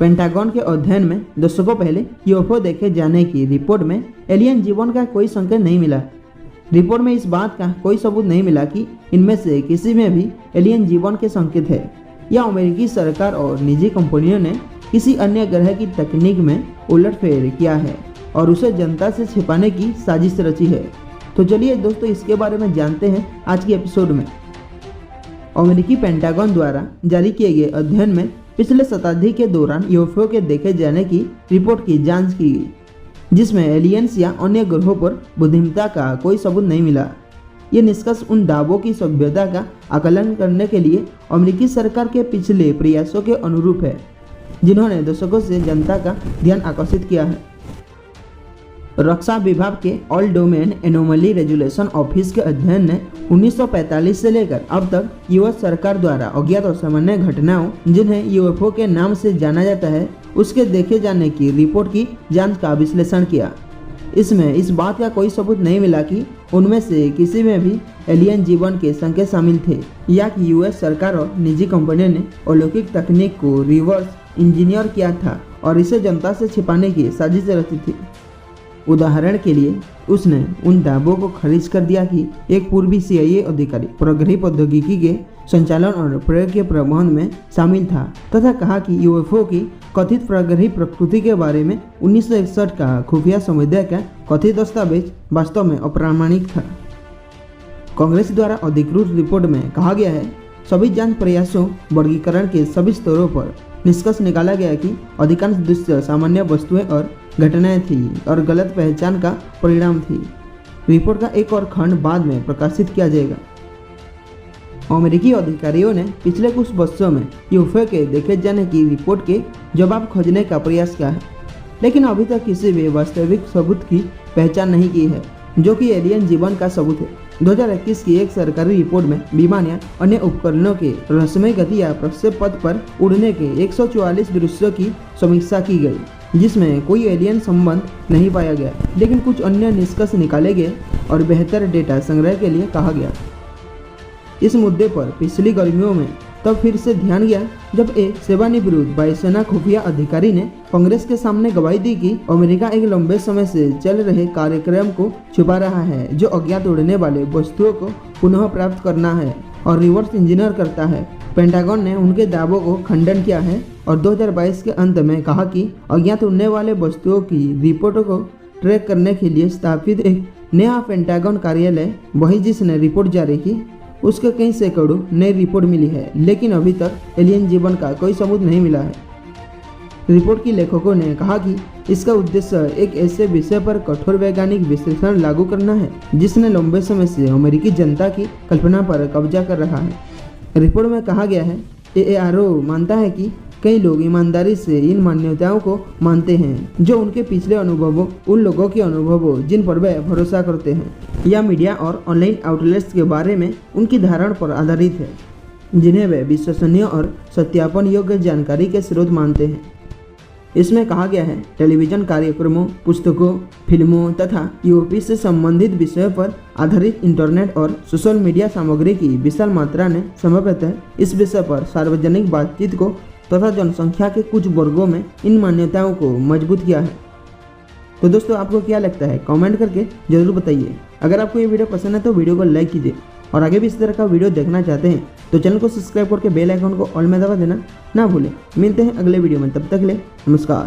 Pentagon के अध्ययन में दशकों पहले यूएफओ देखे जाने की रिपोर्ट में एलियन जीवन का कोई संकेत नहीं मिला। रिपोर्ट में इस बात का कोई सबूत नहीं मिला कि इनमें से किसी में भी एलियन जीवन के संकेत है या अमेरिकी सरकार और निजी कंपनियों ने किसी अन्य ग्रह की तकनीक में उलटफेर किया है और उसे जनता से छिपाने की साजिश रची है। तो चलिए दोस्तों, इसके बारे में जानते हैं आज की एपिसोड में। अमेरिकी पेंटागन द्वारा जारी किए गए अध्ययन में पिछले शताब्दी के दौरान यूएफओ के देखे जाने की रिपोर्ट की जांच की गई, जिसमें एलियंस या अन्य ग्रहों पर बुद्धिमत्ता का कोई सबूत नहीं मिला। ये निष्कर्ष उन दावों की सभ्यता का आकलन करने के लिए अमेरिकी सरकार के पिछले प्रयासों के अनुरूप है, जिन्होंने दशकों से जनता का ध्यान आकर्षित किया है। रक्षा विभाग के all domain anomaly resolution office के अध्ययन ने 1945 से लेकर अब तक यूएस सरकार द्वारा अज्ञात और सामान्य घटनाओं, जिन्हें यूएफओ के नाम से जाना जाता है, उसके देखे जाने की रिपोर्ट की जांच का विश्लेषण किया। इसमें इस बात का कोई सबूत नहीं मिला कि उनमें से किसी में भी एलियन जीवन के संकेत शामिल थे या कि यूएस सरकार और निजी कंपनियों ने अलौकिक तकनीक को रिवर्स इंजीनियर किया था और इसे जनता से छिपाने की साजिश रची थी। उदाहरण के लिए, उसने उन दावों को खारिज कर दिया कि एक पूर्वी CIA अधिकारी प्रगति प्रौद्योगिकी के संचालन और प्रयोग के प्रबंधन में शामिल था तथा कहा कि यूएफओ की कथित प्रगति प्रकृति के बारे में 1961 का खुफिया समुदाय का कथित दस्तावेज वास्तव में अप्रामाणिक था। कांग्रेस द्वारा अधिकृत रिपोर्ट में कहा गया है, सभी जांच प्रयासों वर्गीकरण के सभी स्तरों पर निष्कर्ष निकाला गया कि अधिकांश दृश्य सामान्य वस्तुएं और घटनाएं थी और गलत पहचान का परिणाम थी। रिपोर्ट का एक और खंड बाद में प्रकाशित किया जाएगा। अमेरिकी अधिकारियों ने पिछले कुछ वर्षों में यूएफओ के देखे जाने की रिपोर्ट के जवाब खोजने का प्रयास किया है, लेकिन अभी तक किसी भी वास्तविक सबूत की पहचान नहीं की है जो कि एलियन जीवन का सबूत है। 2021 की एक सरकारी रिपोर्ट में विमान या अन्य उपकरणों के रहस्यमय गति या प्रक्षेप पथ पर उड़ने के 144 दृश्यों की समीक्षा की गई, जिसमें कोई एलियन संबंध नहीं पाया गया, लेकिन कुछ अन्य निष्कर्ष निकाले गए और बेहतर डेटा संग्रह के लिए कहा गया। इस मुद्दे पर पिछली गर्मियों में तब फिर से ध्यान गया जब एक सेवानिवृत्त वायुसेना खुफिया अधिकारी ने कांग्रेस के सामने गवाही दी कि अमेरिका एक लंबे समय से चल रहे कार्यक्रम को छुपा रहा है जो अज्ञात उड़ने वाले वस्तुओं को पुनः प्राप्त करना है और रिवर्स इंजीनियर करता है। पेंटागन ने उनके दावों को खंडन किया है और 2022 के अंत में कहा कि अज्ञात उड़ने वाले वस्तुओं की रिपोर्टों को ट्रैक करने के लिए स्थापित एक नया पेंटागन कार्यालय, वही जिसने रिपोर्ट जारी की, उसके कई सैकड़ों नई रिपोर्ट मिली है, लेकिन अभी तक एलियन जीवन का कोई सबूत नहीं मिला है। रिपोर्ट की लेखकों ने कहा कि इसका उद्देश्य एक ऐसे विषय पर कठोर वैज्ञानिक विश्लेषण लागू करना है जिसने लंबे समय से अमेरिकी जनता की कल्पना पर कब्जा कर रहा है। रिपोर्ट में कहा गया है, AARO मानता है कि कई लोग ईमानदारी से इन मान्यताओं को मानते हैं जो उनके पिछले अनुभवों, उन लोगों के अनुभवों जिन पर वे भरोसा करते हैं, या मीडिया और ऑनलाइन आउटलेट्स के बारे में उनकी धारणा पर आधारित है, जिन्हें वे विश्वसनीय और सत्यापन योग्य जानकारी के स्रोत मानते हैं। इसमें कहा गया है, टेलीविजन कार्यक्रमों, पुस्तकों, फिल्मों तथा यूएफओ से संबंधित विषयों पर आधारित इंटरनेट और सोशल मीडिया सामग्री की विशाल मात्रा ने संभवतः इस विषय पर सार्वजनिक बातचीत को तथा जनसंख्या के कुछ वर्गों में इन मान्यताओं को मजबूत किया है। तो दोस्तों, आपको क्या लगता है? कमेंट करके जरूर बताइए। अगर आपको ये वीडियो पसंद है तो वीडियो को लाइक कीजिए और आगे भी इस तरह का वीडियो देखना चाहते हैं तो चैनल को सब्सक्राइब करके बेल आइकन को ऑल में दबा देना ना भूलें। मिलते हैं अगले वीडियो में, तब तक के लिए नमस्कार।